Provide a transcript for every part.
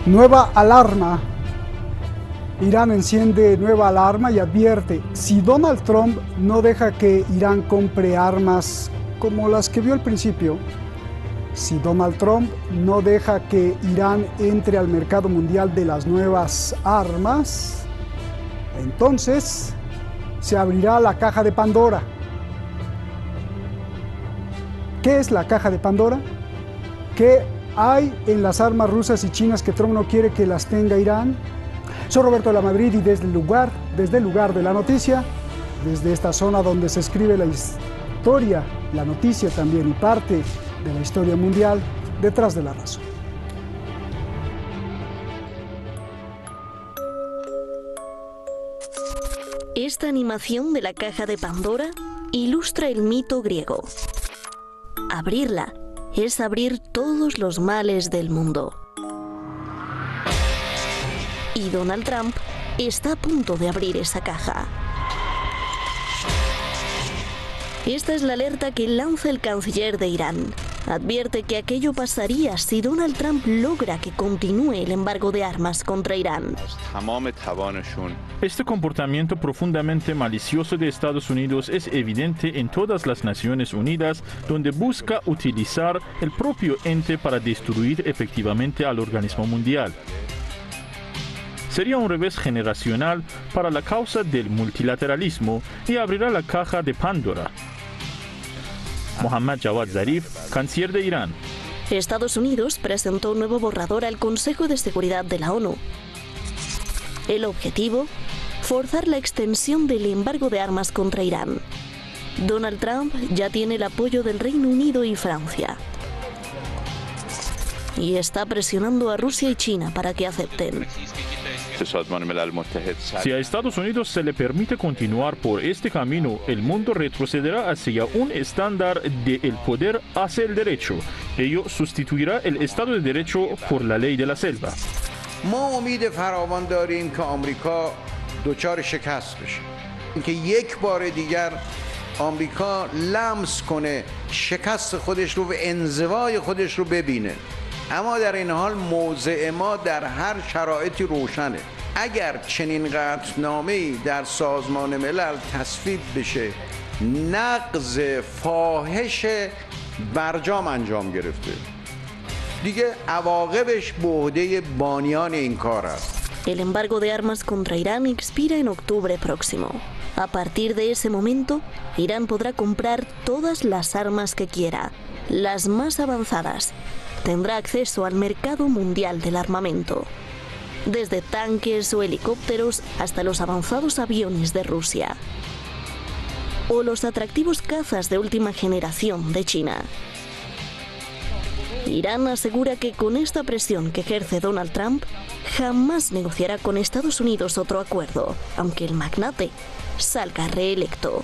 Nueva alarma. Irán enciende nueva alarma y advierte, si Donald Trump no deja que Irán compre armas como las que vio al principio, si Donald Trump no deja que Irán entre al mercado mundial de las nuevas armas, entonces se abrirá la caja de Pandora. ¿Qué es la caja de Pandora? ¿Qué hay en las armas rusas y chinas que Trump no quiere que las tenga Irán? Soy Roberto de la Madrid y desde el lugar de la noticia, desde esta zona donde se escribe la historia, la noticia también y parte de la historia mundial, detrás de la razón. Esta animación de la caja de Pandora ilustra el mito griego. Abrirla es abrir todos los males del mundo. Y Donald Trump está a punto de abrir esa caja. Esta es la alerta que lanza el canciller de Irán. Advierte que aquello pasaría si Donald Trump logra que continúe el embargo de armas contra Irán. Este comportamiento profundamente malicioso de Estados Unidos es evidente en todas las Naciones Unidas, donde busca utilizar el propio ente para destruir efectivamente al organismo mundial. Sería un revés generacional para la causa del multilateralismo y abrirá la caja de Pandora. Mohammad Javad Zarif, canciller de Irán. Estados Unidos presentó un nuevo borrador al Consejo de Seguridad de la ONU. El objetivo, forzar la extensión del embargo de armas contra Irán. Donald Trump ya tiene el apoyo del Reino Unido y Francia. Y está presionando a Rusia y China para que acepten. Si a Estados Unidos se le permite continuar por este camino, el mundo retrocederá hacia un estándar del poder hacia el derecho. Ello sustituirá el Estado de Derecho por la ley de la selva. ما امید فراوان داریم که آمریکا دچار شکست بشه. اینکه یک بار دیگر آمریکا لمس کنه شکست خودش رو و انزوای خودش رو ببینه. اما در این حال موضع ما در هر شرایطی روشنه. اگر چنین قطعنامه‌ای در سازمان ملل تصویب بشه، نقض فاحش برجام انجام گرفته. دیگه عواقبش به عهده بانیان این کار است. El embargo de armas contra Irán expira en octubre próximo. A partir de ese momento, Irán podrá comprar todas las armas que quiera, las más avanzadas. Tendrá acceso al mercado mundial del armamento, desde tanques o helicópteros hasta los avanzados aviones de Rusia o los atractivos cazas de última generación de China. Irán asegura que con esta presión que ejerce Donald Trump, jamás negociará con Estados Unidos otro acuerdo, aunque el magnate salga reelecto.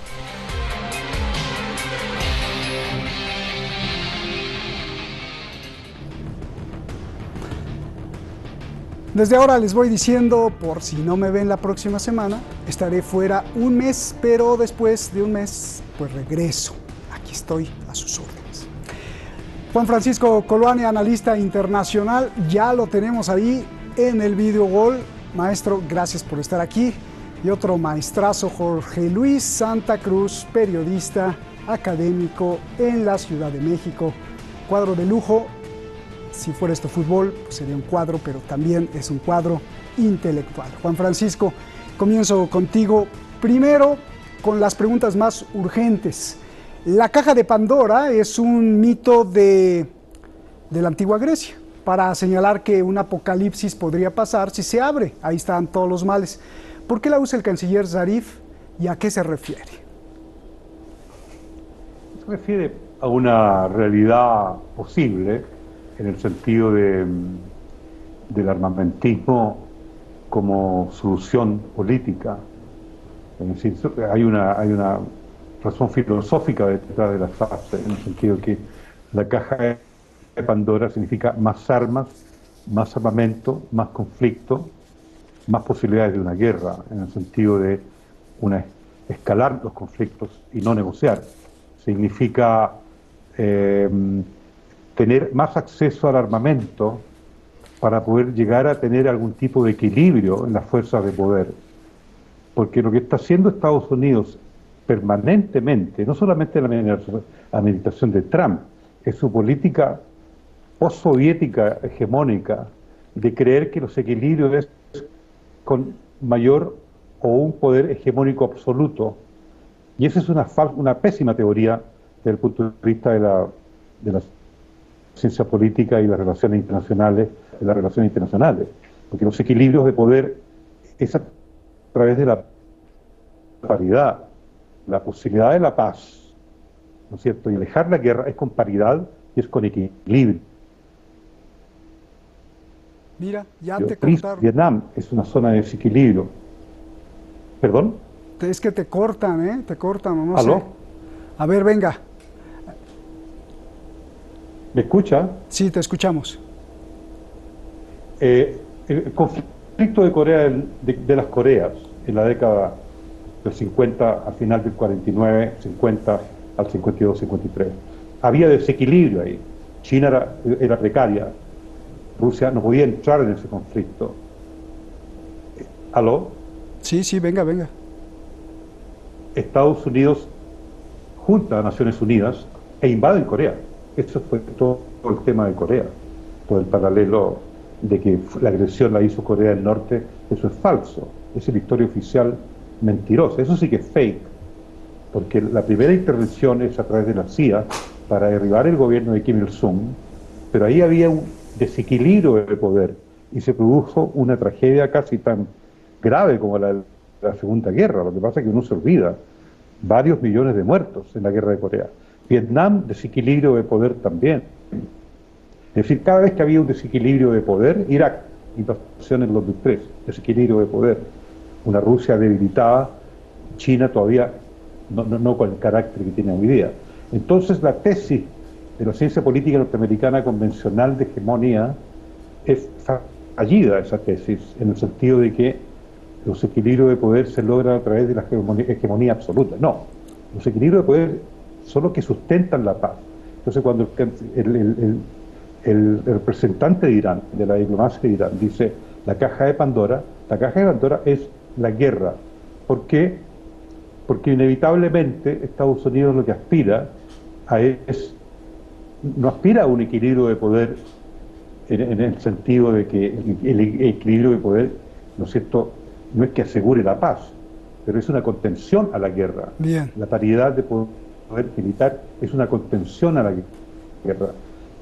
Desde ahora les voy diciendo, por si no me ven la próxima semana, estaré fuera un mes, pero después de un mes, pues regreso. Aquí estoy a sus órdenes. Juan Francisco Coloane, analista internacional, ya lo tenemos ahí en el video gol. Maestro, gracias por estar aquí. Y otro maestrazo, Jorge Luis Santa Cruz, periodista, académico en la Ciudad de México. Cuadro de lujo. Si fuera esto fútbol, pues sería un cuadro, pero también es un cuadro intelectual. Juan Francisco, comienzo contigo. Primero, con las preguntas más urgentes. La caja de Pandora es un mito de la antigua Grecia, para señalar que un apocalipsis podría pasar si se abre. Ahí están todos los males. ¿Por qué la usa el canciller Zarif y a qué se refiere? Se refiere a una realidad posible, en el sentido del armamentismo como solución política. Es decir, hay una razón filosófica detrás de la frase, en el sentido que la caja de Pandora significa más armas, más armamento, más conflicto, más posibilidades de una guerra, en el sentido de escalar los conflictos y no negociar. Significa tener más acceso al armamento para poder llegar a tener algún tipo de equilibrio en las fuerzas de poder. Porque lo que está haciendo Estados Unidos permanentemente, no solamente en la administración de Trump, es su política postsoviética hegemónica de creer que los equilibrios es con mayor o un poder hegemónico absoluto. Y esa es una pésima teoría desde el punto de vista de la ciencia política y las relaciones internacionales, porque los equilibrios de poder es a través de la paridad, la posibilidad de la paz, ¿no es cierto? Y alejar la guerra es con paridad y es con equilibrio. Mira, ya te cortaron. Vietnam es una zona de desequilibrio. ¿Perdón? Es que te cortan, ¿eh? Te cortan, o no ¿Aló? sé. A ver, venga. ¿Me escucha? Sí, te escuchamos. El conflicto de Corea, de las Coreas, en la década del 50, al final del 49, 50 al 52, 53. Había desequilibrio ahí. China era precaria. Rusia no podía entrar en ese conflicto. ¿Aló? Sí, venga. Estados Unidos junta a Naciones Unidas e invaden Corea. Eso fue todo el tema de Corea. Todo el paralelo de que la agresión la hizo Corea del Norte, eso es falso. Es la historia oficial mentirosa. Eso sí que es fake. Porque la primera intervención es a través de la CIA para derribar el gobierno de Kim Il-sung, pero ahí había un desequilibrio de poder y se produjo una tragedia casi tan grave como la Segunda Guerra. Lo que pasa es que uno se olvida, varios millones de muertos en la Guerra de Corea. Vietnam, desequilibrio de poder también. Es decir, cada vez que había un desequilibrio de poder, Irak, invasión en el 2003, desequilibrio de poder, una Rusia debilitada, China todavía no con el carácter que tiene hoy día. Entonces la tesis de la ciencia política norteamericana convencional de hegemonía es fallida, esa tesis, en el sentido de que los equilibrios de poder se logran a través de la hegemonía absoluta. No, los equilibrios de poder son los que sustentan la paz. Entonces cuando el representante de Irán, de la diplomacia de Irán, dice la caja de Pandora es la guerra. ¿Por qué? Porque inevitablemente Estados Unidos lo que aspira no aspira a un equilibrio de poder en el sentido de que el equilibrio de poder, ¿no es cierto?, no es que asegure la paz, pero es una contención a la guerra. Bien. La paridad de poder militar es una contención a la guerra.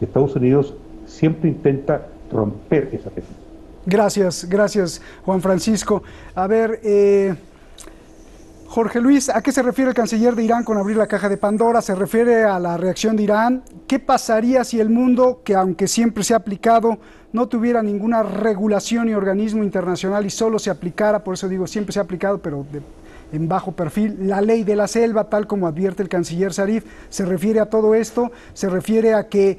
Estados Unidos siempre intenta romper esa tesis. Gracias, Juan Francisco. A ver, Jorge Luis, ¿a qué se refiere el canciller de Irán con abrir la caja de Pandora? ¿Se refiere a la reacción de Irán? ¿Qué pasaría si el mundo, que aunque siempre se ha aplicado, no tuviera ninguna regulación y organismo internacional y solo se aplicara, por eso digo, siempre se ha aplicado, pero en bajo perfil, la ley de la selva, tal como advierte el canciller Zarif? ¿Se refiere a todo esto? ¿Se refiere a que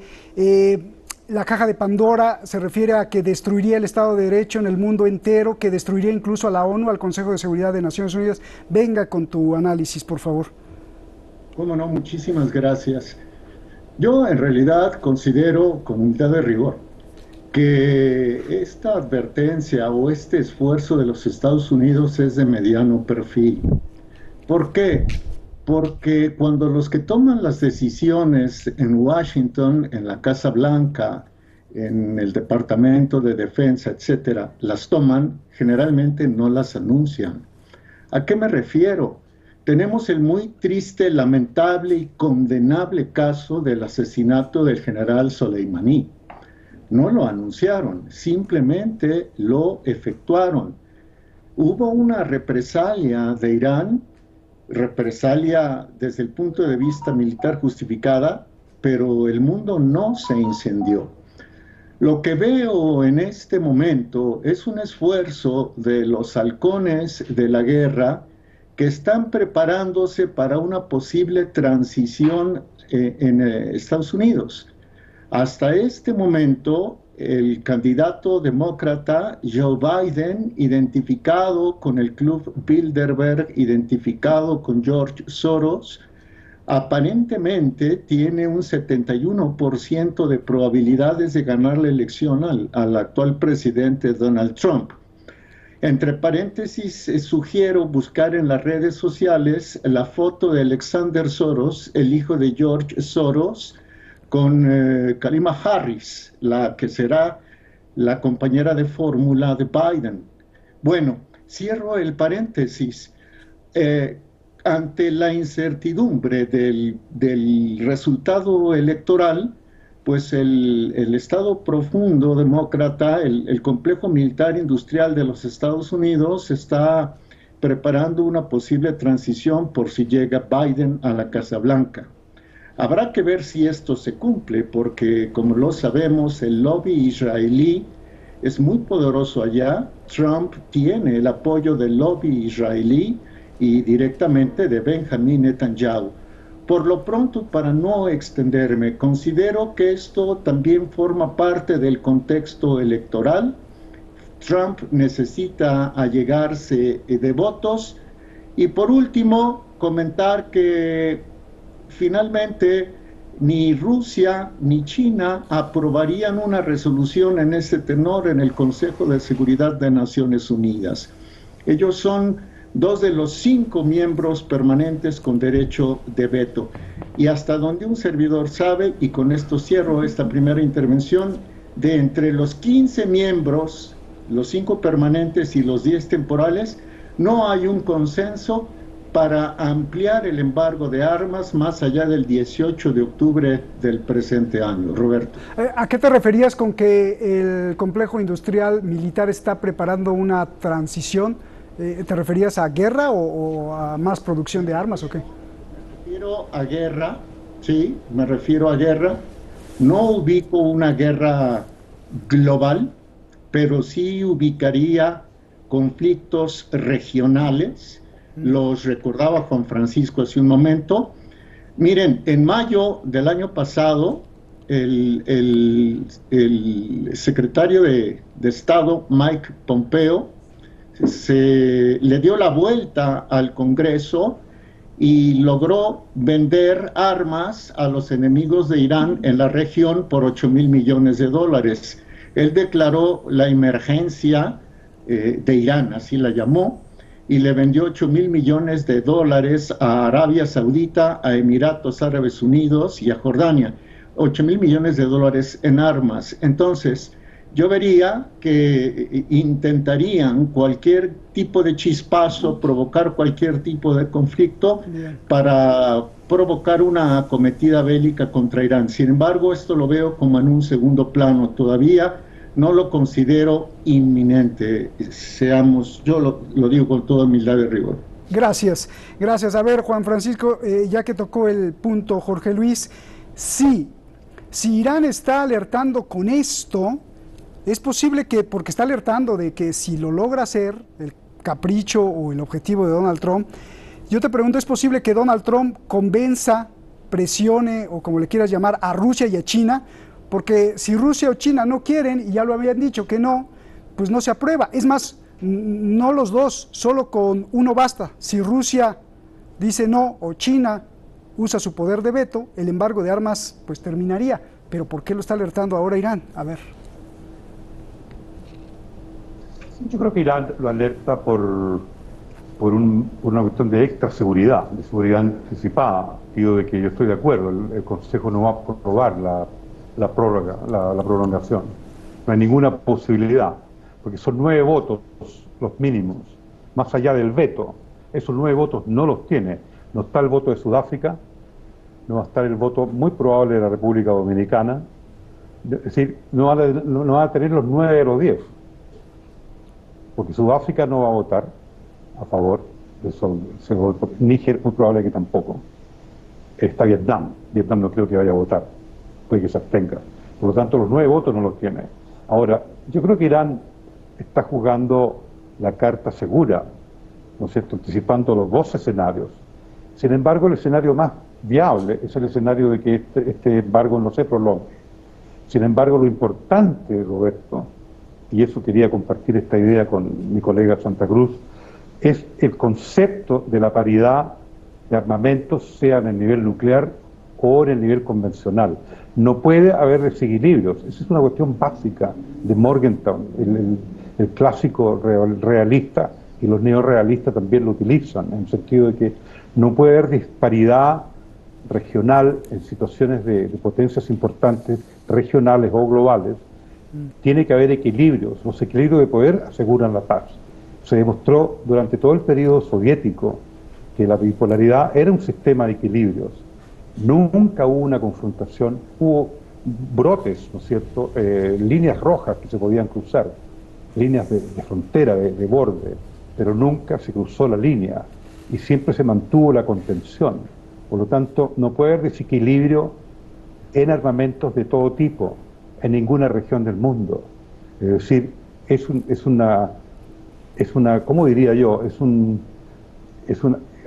la caja de Pandora se refiere a que destruiría el Estado de Derecho en el mundo entero, que destruiría incluso a la ONU, al Consejo de Seguridad de Naciones Unidas? Venga con tu análisis, por favor. Cómo no, muchísimas gracias. Yo en realidad considero, con humildad de rigor, que esta advertencia o este esfuerzo de los Estados Unidos es de mediano perfil. ¿Por qué? Porque cuando los que toman las decisiones en Washington, en la Casa Blanca, en el Departamento de Defensa, etcétera, las toman, generalmente no las anuncian. ¿A qué me refiero? Tenemos el muy triste, lamentable y condenable caso del asesinato del general Soleimani. No lo anunciaron, simplemente lo efectuaron. Hubo una represalia de Irán, represalia desde el punto de vista militar justificada, pero el mundo no se incendió. Lo que veo en este momento es un esfuerzo de los halcones de la guerra que están preparándose para una posible transición en Estados Unidos. Hasta este momento, el candidato demócrata Joe Biden, identificado con el Club Bilderberg, identificado con George Soros, aparentemente tiene un 71% de probabilidades de ganar la elección al actual presidente Donald Trump. Entre paréntesis, sugiero buscar en las redes sociales la foto de Alexander Soros, el hijo de George Soros, con Kamala Harris, la que será la compañera de fórmula de Biden. Bueno, cierro el paréntesis. Ante la incertidumbre del resultado electoral, pues el Estado profundo demócrata, el complejo militar industrial de los Estados Unidos está preparando una posible transición por si llega Biden a la Casa Blanca. Habrá que ver si esto se cumple, porque como lo sabemos, el lobby israelí es muy poderoso allá. Trump tiene el apoyo del lobby israelí y directamente de Benjamin Netanyahu. Por lo pronto, para no extenderme, considero que esto también forma parte del contexto electoral. Trump necesita allegarse de votos. Y por último, comentar que finalmente ni Rusia ni China aprobarían una resolución en ese tenor en el Consejo de Seguridad de Naciones Unidas. Ellos son 2 de los 5 miembros permanentes con derecho de veto. Y hasta donde un servidor sabe, y con esto cierro esta primera intervención, de entre los 15 miembros, los 5 permanentes y los 10 temporales, no hay un consenso para ampliar el embargo de armas más allá del 18 de octubre del presente año. Roberto. ¿A qué te referías con que el complejo industrial militar está preparando una transición? ¿Te referías a guerra o a más producción de armas o qué? Me refiero a guerra, sí, me refiero a guerra. No ubico una guerra global, pero sí ubicaría conflictos regionales. Los recordaba Juan Francisco hace un momento. Miren, en mayo del año pasado, el secretario de Estado, Mike Pompeo, le dio la vuelta al Congreso y logró vender armas a los enemigos de Irán en la región por $8,000 millones. Él declaró la emergencia de Irán, así la llamó, y le vendió $8,000 millones a Arabia Saudita, a Emiratos Árabes Unidos y a Jordania. $8,000 millones en armas. Entonces, yo vería que intentarían cualquier tipo de chispazo, provocar cualquier tipo de conflicto para provocar una acometida bélica contra Irán. Sin embargo, esto lo veo como en un segundo plano. Todavía no lo considero inminente. Yo lo digo con toda humildad y rigor. Gracias, gracias. A ver, Juan Francisco, ya que tocó el punto Jorge Luis, sí, si Irán está alertando con esto, es posible que, porque está alertando de que si lo logra hacer, el capricho o el objetivo de Donald Trump, yo te pregunto, ¿es posible que Donald Trump convenza, presione, o como le quieras llamar, a Rusia y a China? Porque si Rusia o China no quieren, y ya lo habían dicho que no, pues no se aprueba. Es más, no los dos, solo con uno basta. Si Rusia dice no o China usa su poder de veto, el embargo de armas pues terminaría. Pero ¿por qué lo está alertando ahora Irán? A ver. Yo creo que Irán lo alerta por una cuestión de extra seguridad, de seguridad anticipada. Digo de que yo estoy de acuerdo, el Consejo no va a aprobar la prolongación. No hay ninguna posibilidad, porque son 9 votos los mínimos, más allá del veto. Esos 9 votos no los tiene. No está el voto de Sudáfrica, no va a estar el voto muy probable de la República Dominicana. Es decir, no va a tener los 9 de los 10. Porque Sudáfrica no va a votar a favor de eso. Níger muy probable que tampoco. Está Vietnam no creo que vaya a votar, puede que se abstenga. Por lo tanto, los 9 votos no los tiene. Ahora, yo creo que Irán está jugando la carta segura, ¿no es cierto?, anticipando los 2 escenarios. Sin embargo, el escenario más viable es el escenario de que este embargo no se prolongue. Sin embargo, lo importante, Roberto, y eso quería compartir esta idea con mi colega Santa Cruz, es el concepto de la paridad de armamentos, sea en el nivel nuclear o en el nivel convencional. No puede haber desequilibrios. Esa es una cuestión básica de Morgenthau, el clásico realista, y los neorrealistas también lo utilizan, en el sentido de que no puede haber disparidad regional en situaciones de potencias importantes, regionales o globales. Tiene que haber equilibrios. Los equilibrios de poder aseguran la paz. Se demostró durante todo el periodo soviético que la bipolaridad era un sistema de equilibrios. Nunca hubo una confrontación, hubo brotes, ¿no es cierto?, líneas rojas que se podían cruzar, líneas de frontera, de borde, pero nunca se cruzó la línea y siempre se mantuvo la contención. Por lo tanto, no puede haber desequilibrio en armamentos de todo tipo, en ninguna región del mundo. Es decir, es una, ¿cómo diría yo?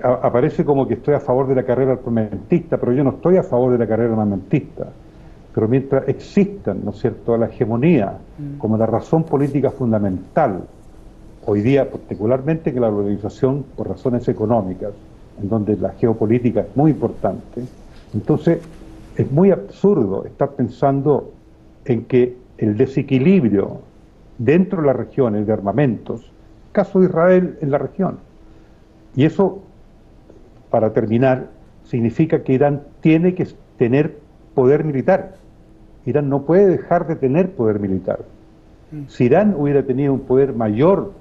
Aparece como que estoy a favor de la carrera armamentista, pero yo no estoy a favor de la carrera armamentista. Pero mientras existan, ¿no es cierto?, la hegemonía como la razón política fundamental, hoy día particularmente que la globalización por razones económicas, en donde la geopolítica es muy importante, entonces es muy absurdo estar pensando en que el desequilibrio dentro de las regiones de armamentos, caso de Israel en la región, y eso, para terminar, significa que Irán tiene que tener poder militar. Irán no puede dejar de tener poder militar. Si Irán hubiera tenido un poder mayor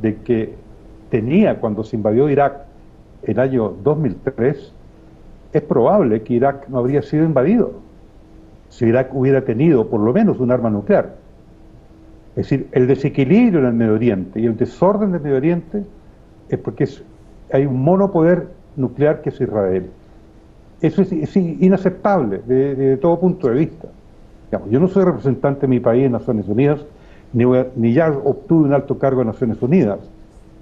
del que tenía cuando se invadió Irak el año 2003, es probable que Irak no habría sido invadido. Si Irak hubiera tenido por lo menos un arma nuclear. Es decir, el desequilibrio en el Medio Oriente y el desorden del Medio Oriente es porque hay un monopoder nuclear que es Israel. Eso es inaceptable desde todo punto de vista. Digamos, yo no soy representante de mi país en Naciones Unidas, ni ya obtuve un alto cargo en Naciones Unidas,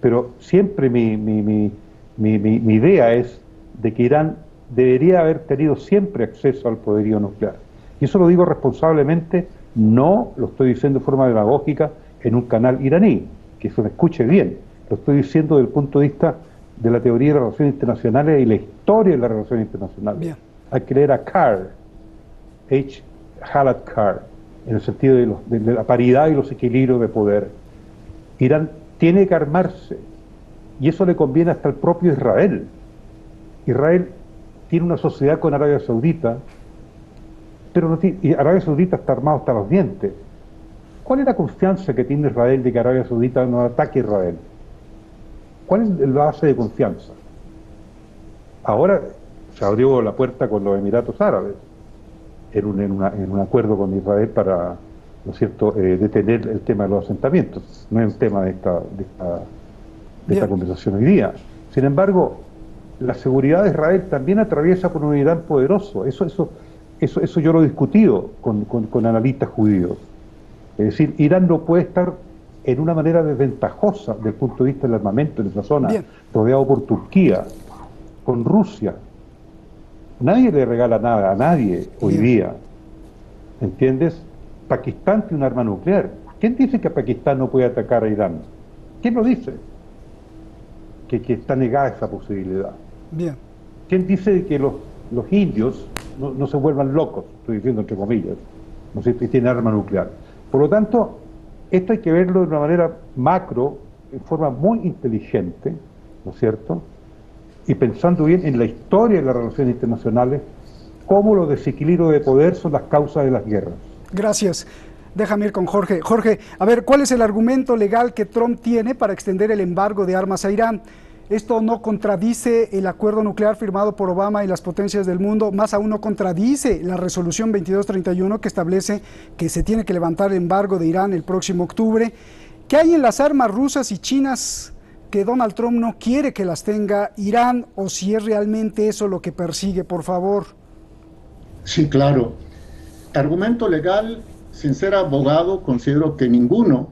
pero siempre mi idea es de que Irán debería haber tenido siempre acceso al poderío nuclear. Y eso lo digo responsablemente, no lo estoy diciendo de forma demagógica en un canal iraní, que se me escuche bien, lo estoy diciendo desde el punto de vista de la teoría de las relaciones internacionales y la historia de las relaciones internacionales. Bien. Hay que leer a Carr, Halat Carr, en el sentido de la paridad y los equilibrios de poder. Irán tiene que armarse, y eso le conviene hasta al propio Israel. Israel tiene una sociedad con Arabia Saudita, pero no tiene, y Arabia Saudita está armado hasta los dientes. ¿Cuál es la confianza que tiene Israel de que Arabia Saudita no ataque a Israel? ¿Cuál es la base de confianza? Ahora se abrió la puerta con los Emiratos Árabes en un acuerdo con Israel para, ¿no es cierto?, detener el tema de los asentamientos. No es el tema de esta conversación hoy día. Sin embargo, la seguridad de Israel también atraviesa por un Irán poderoso. Eso yo lo he discutido con analistas judíos. Es decir, Irán no puede estar en una manera desventajosa desde el punto de vista del armamento en esa zona, rodeado por Turquía, con Rusia. Nadie le regala nada a nadie hoy día, ¿entiendes? Pakistán tiene un arma nuclear. ¿Quién dice que Pakistán no puede atacar a Irán? ¿Quién lo dice? Que está negada esa posibilidad. Bien. ¿Quién dice que los indios no se vuelvan locos? Estoy diciendo entre comillas, no sé si tienen arma nuclear. Por lo tanto, esto hay que verlo de una manera macro, en forma muy inteligente, ¿no es cierto?, y pensando bien en la historia de las relaciones internacionales, cómo los desequilibrios de poder son las causas de las guerras. Gracias. Déjame ir con Jorge. Jorge, a ver, ¿cuál es el argumento legal que Trump tiene para extender el embargo de armas a Irán? ¿Esto no contradice el acuerdo nuclear firmado por Obama y las potencias del mundo? Más aún, no contradice la resolución 2231 que establece que se tiene que levantar el embargo de Irán el próximo octubre. ¿Qué hay en las armas rusas y chinas que Donald Trump no quiere que las tenga Irán, o si es realmente eso lo que persigue, por favor? Sí, claro. Argumento legal, sin ser abogado, considero que ninguno.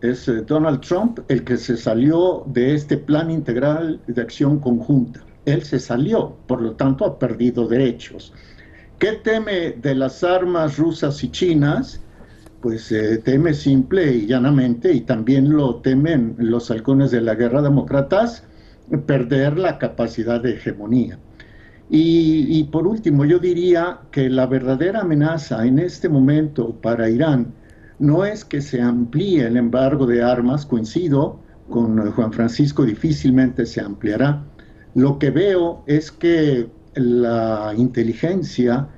Es Donald Trump el que se salió de este plan integral de acción conjunta. Él se salió, por lo tanto ha perdido derechos. ¿Qué teme de las armas rusas y chinas? Pues teme simple y llanamente, y también lo temen los halcones de la guerra demócratas, perder la capacidad de hegemonía. Y por último, yo diría que la verdadera amenaza en este momento para Irán no es que se amplíe el embargo de armas, coincido con Juan Francisco, difícilmente se ampliará. Lo que veo es que la inteligencia,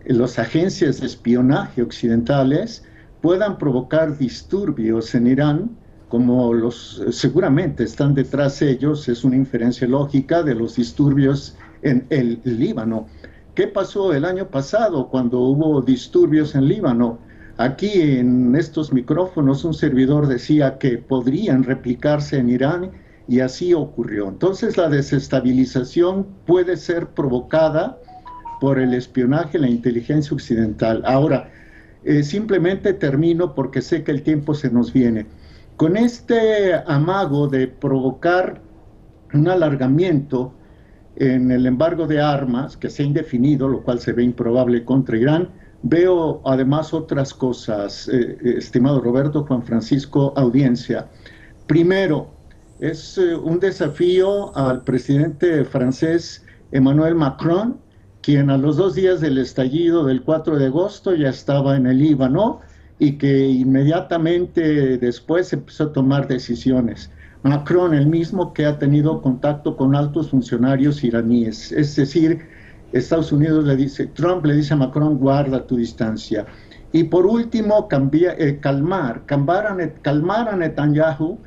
las agencias de espionaje occidentales puedan provocar disturbios en Irán, como seguramente están detrás de ellos, es una inferencia lógica de los disturbios en el Líbano. ¿Qué pasó el año pasado cuando hubo disturbios en Líbano? Aquí en estos micrófonos un servidor decía que podrían replicarse en Irán y así ocurrió. Entonces la desestabilización puede ser provocada por el espionaje, la inteligencia occidental. Ahora, simplemente termino porque sé que el tiempo se nos viene. Con este amago de provocar un alargamiento en el embargo de armas, que sea indefinido, lo cual se ve improbable contra Irán, veo además otras cosas, estimado Roberto, Juan Francisco, audiencia. Primero, es un desafío al presidente francés Emmanuel Macron, quien a los 2 días del estallido del 4 de agosto ya estaba en el Líbano y que inmediatamente después empezó a tomar decisiones. Macron, el mismo que ha tenido contacto con altos funcionarios iraníes, es decir, Estados Unidos Trump le dice a Macron, guarda tu distancia. Y por último, calmar a Netanyahu,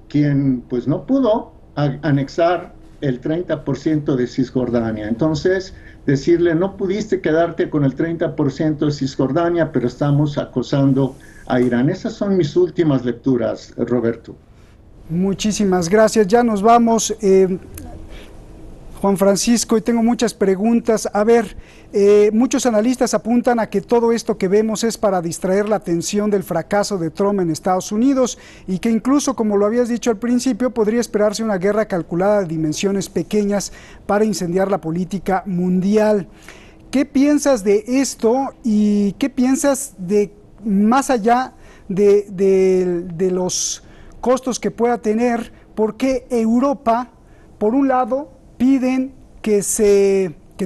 quien pues no pudo anexar el 30% de Cisjordania. Entonces, decirle, no pudiste quedarte con el 30% de Cisjordania, pero estamos acosando a Irán. Esas son mis últimas lecturas, Roberto. Muchísimas gracias. Ya nos vamos, Juan Francisco, y tengo muchas preguntas. A ver, muchos analistas apuntan a que todo esto que vemos es para distraer la atención del fracaso de Trump en Estados Unidos y que incluso, como lo habías dicho al principio, podría esperarse una guerra calculada de dimensiones pequeñas para incendiar la política mundial. ¿Qué piensas de esto y qué piensas de, más allá de los costos que pueda tener, por qué Europa, por un lado, piden que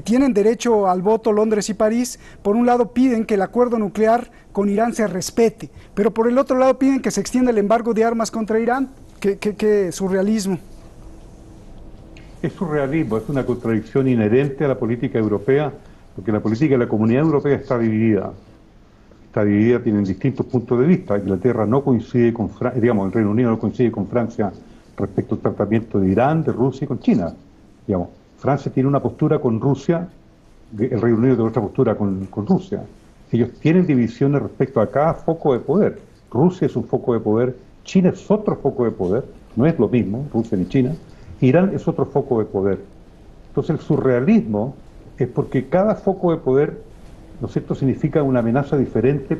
tienen derecho al voto Londres y París, por un lado piden que el acuerdo nuclear con Irán se respete, pero por el otro lado piden que se extienda el embargo de armas contra Irán? ¿Qué surrealismo? Es surrealismo, es una contradicción inherente a la política europea, porque la política de la Comunidad Europea está dividida. Tienen distintos puntos de vista. Inglaterra no coincide con Francia, digamos, el Reino Unido no coincide con Francia respecto al tratamiento de Irán, de Rusia y con China. Digamos, Francia tiene una postura con Rusia, el Reino Unido tiene otra postura con Rusia. Ellos tienen divisiones respecto a cada foco de poder. Rusia es un foco de poder, China es otro foco de poder, no es lo mismo, Rusia ni China. Irán es otro foco de poder. Entonces el surrealismo es porque cada foco de poder, ¿no es cierto?, significa una amenaza diferente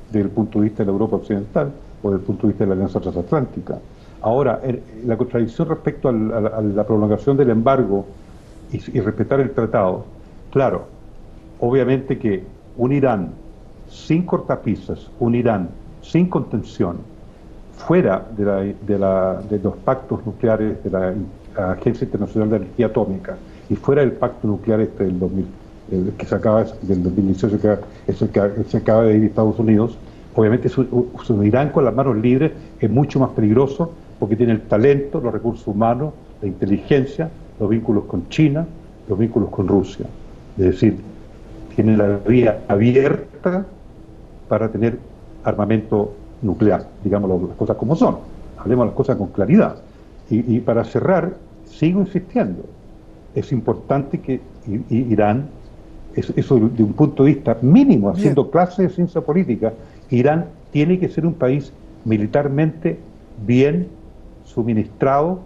desde el punto de vista de la Europa occidental o desde el punto de vista de la Alianza Transatlántica. Ahora, la contradicción respecto a la prolongación del embargo y respetar el tratado, claro, obviamente que un Irán sin cortapisas, un Irán sin contención, fuera de los pactos nucleares de la Agencia Internacional de Energía Atómica y fuera del pacto nuclear del 2000, que se acaba del 2018, que se acaba de ir a Estados Unidos, obviamente un Irán con las manos libres es mucho más peligroso porque tiene el talento, los recursos humanos, la inteligencia, los vínculos con China, los vínculos con Rusia. Es decir, tiene la vía abierta para tener armamento nuclear, digamos las cosas como son, hablemos las cosas con claridad. Y para cerrar, sigo insistiendo, es importante que Irán, eso de un punto de vista mínimo, haciendo clase de ciencia política, Irán tiene que ser un país militarmente bien suministrado,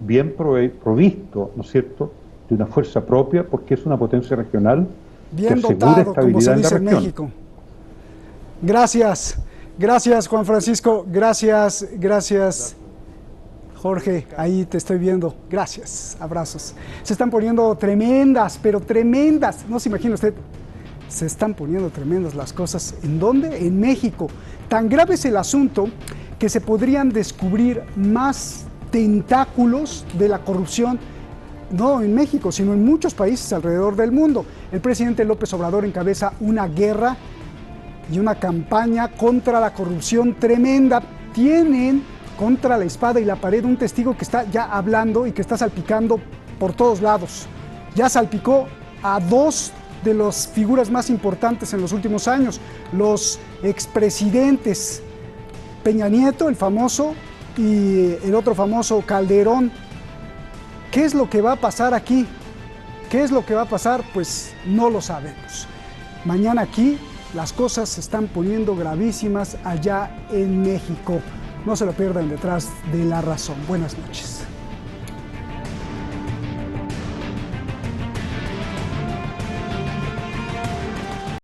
bien provisto, ¿no es cierto?, de una fuerza propia, porque es una potencia regional bien que asegura dotado, estabilidad como se dice en la región. México. Gracias Juan Francisco, gracias Jorge, ahí te estoy viendo, gracias, abrazos. Se están poniendo tremendas, pero tremendas, no se imagina usted, se están poniendo tremendas las cosas. ¿En dónde? En México. Tan grave es el asunto que se podrían descubrir más tentáculos de la corrupción, no en México, sino en muchos países alrededor del mundo. El presidente López Obrador encabeza una guerra y una campaña contra la corrupción tremenda. Tienen contra la espada y la pared un testigo que está ya hablando y que está salpicando por todos lados. Ya salpicó a dos de las figuras más importantes en los últimos años, los expresidentes Peña Nieto, el famoso, y el otro famoso Calderón. ¿Qué es lo que va a pasar aquí? ¿Qué es lo que va a pasar? Pues no lo sabemos. Mañana aquí las cosas se están poniendo gravísimas allá en México. No se lo pierdan Detrás de la Razón. Buenas noches.